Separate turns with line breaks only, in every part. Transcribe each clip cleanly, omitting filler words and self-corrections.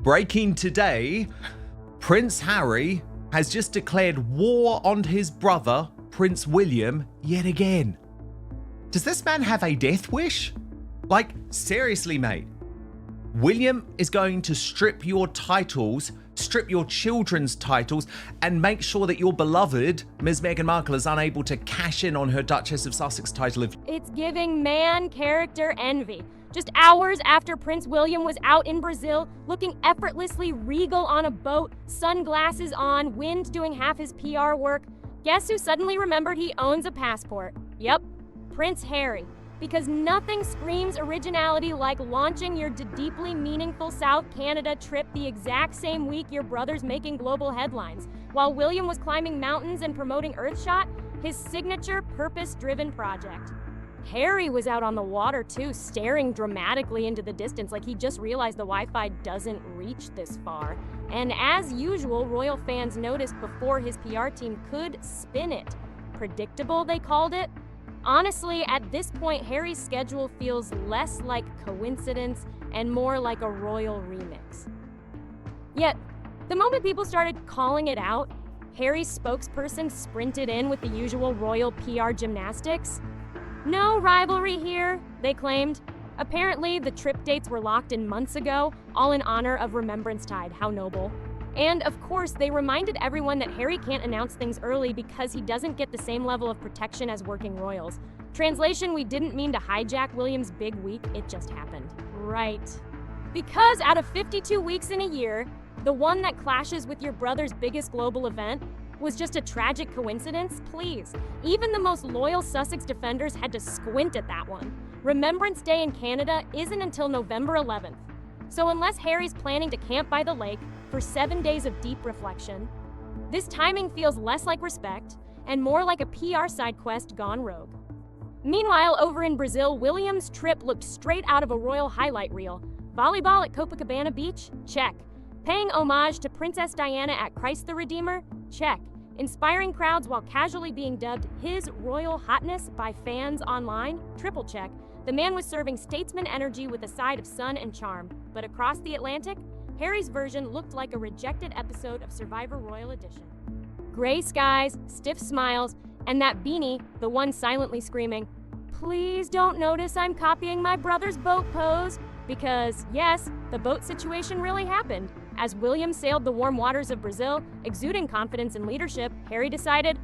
Breaking today, Prince Harry has just declared war on his brother, Prince William, yet again. Does this man have a death wish? Like, seriously, mate. William is going to strip your titles, strip your children's titles, and make sure that your beloved, Ms. Meghan Markle, is unable to cash in on her Duchess of Sussex title.
It's giving man character envy. Just hours after Prince William was out in Brazil, looking effortlessly regal on a boat, sunglasses on, wind doing half his PR work, guess who suddenly remembered he owns a passport? Yep, Prince Harry. Because nothing screams originality like launching your deeply meaningful South Canada trip the exact same week your brother's making global headlines. While William was climbing mountains and promoting Earthshot, his signature purpose-driven project. Harry was out on the water too, staring dramatically into the distance like he just realized the Wi-Fi doesn't reach this far. And as usual, royal fans noticed before his PR team could spin it. Predictable, they called it. Honestly, at this point, Harry's schedule feels less like coincidence and more like a royal remix. Yet, the moment people started calling it out, Harry's spokesperson sprinted in with the usual royal PR gymnastics. No rivalry here, they claimed. Apparently, the trip dates were locked in months ago, all in honor of Remembrance Tide. How noble. And of course, they reminded everyone that Harry can't announce things early because he doesn't get the same level of protection as working royals. Translation, we didn't mean to hijack William's big week, it just happened. Right. Because out of 52 weeks in a year, the one that clashes with your brother's biggest global event was just a tragic coincidence? Please. Even the most loyal Sussex defenders had to squint at that one. Remembrance Day in Canada isn't until November 11th. So unless Harry's planning to camp by the lake for 7 days of deep reflection, this timing feels less like respect and more like a PR side quest gone rogue. Meanwhile, over in Brazil, William's trip looked straight out of a royal highlight reel. Volleyball at Copacabana Beach? Check. Paying homage to Princess Diana at Christ the Redeemer? Check. Inspiring crowds while casually being dubbed His Royal Hotness by fans online? Triple check. The man was serving statesman energy with a side of sun and charm. But across the Atlantic, Harry's version looked like a rejected episode of Survivor Royal Edition. Gray skies, stiff smiles, and that beanie, the one silently screaming, "Please don't notice I'm copying my brother's boat pose." Because, yes, the boat situation really happened. As William sailed the warm waters of Brazil, exuding confidence and leadership, Harry decided,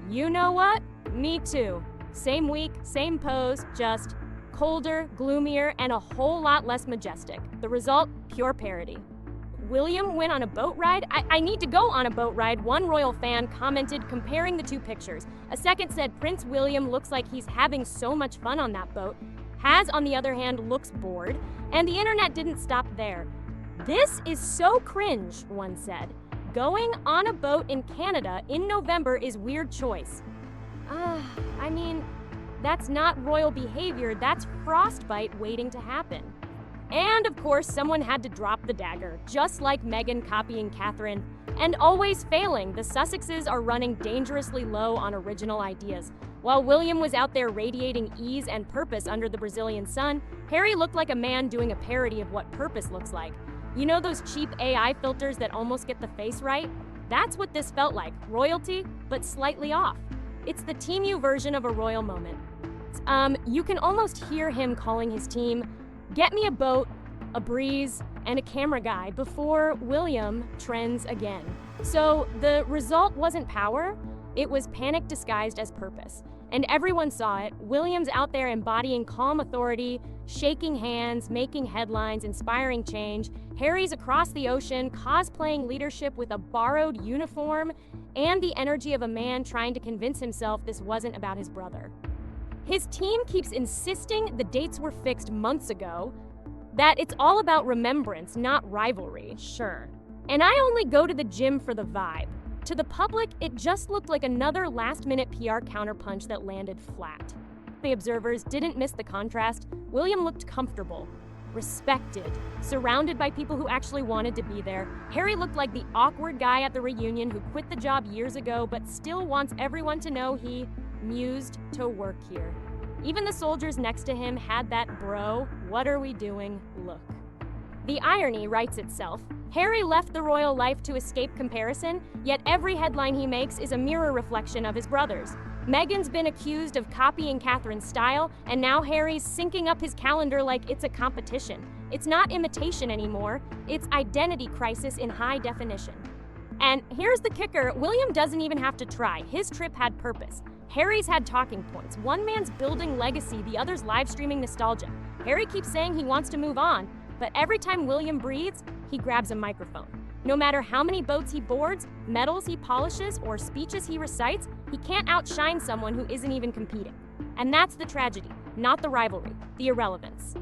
you know what? Me too. Same week, same pose, just colder, gloomier, and a whole lot less majestic. The result, pure parody. William went on a boat ride? I need to go on a boat ride, one royal fan commented, comparing the two pictures. A second said Prince William looks like he's having so much fun on that boat. Has, on the other hand, looks bored. And the internet didn't stop there. This is so cringe, one said. Going on a boat in Canada in November is weird choice. I mean, that's not royal behavior, that's frostbite waiting to happen. And of course, someone had to drop the dagger, just like Meghan copying Catherine. And always failing, the Sussexes are running dangerously low on original ideas. While William was out there radiating ease and purpose under the Brazilian sun, Harry looked like a man doing a parody of what purpose looks like. You know those cheap AI filters that almost get the face right? That's what this felt like, royalty, but slightly off. It's the Team U version of a royal moment. You can almost hear him calling his team, "Get me a boat, a breeze, and a camera guy," before William trends again. So the result wasn't power, it was panic disguised as purpose. And everyone saw it. William's out there embodying calm authority, shaking hands, making headlines, inspiring change. Harry's across the ocean, cosplaying leadership with a borrowed uniform and the energy of a man trying to convince himself this wasn't about his brother. His team keeps insisting the dates were fixed months ago, that it's all about remembrance, not rivalry, sure. And I only go to the gym for the vibe. To the public, it just looked like another last-minute PR counterpunch that landed flat. The observers didn't miss the contrast. William looked comfortable, respected, surrounded by people who actually wanted to be there. Harry looked like the awkward guy at the reunion who quit the job years ago but still wants everyone to know he mused to work here. Even the soldiers next to him had that bro, what are we doing look. The irony writes itself. Harry left the royal life to escape comparison, yet every headline he makes is a mirror reflection of his brother's. Meghan's been accused of copying Catherine's style, and now Harry's syncing up his calendar like it's a competition. It's not imitation anymore, it's identity crisis in high definition. And here's the kicker, William doesn't even have to try. His trip had purpose. Harry's had talking points. One man's building legacy, the other's live streaming nostalgia. Harry keeps saying he wants to move on, but every time William breathes, he grabs a microphone. No matter how many boats he boards, medals he polishes, or speeches he recites, he can't outshine someone who isn't even competing. And that's the tragedy, not the rivalry, the irrelevance.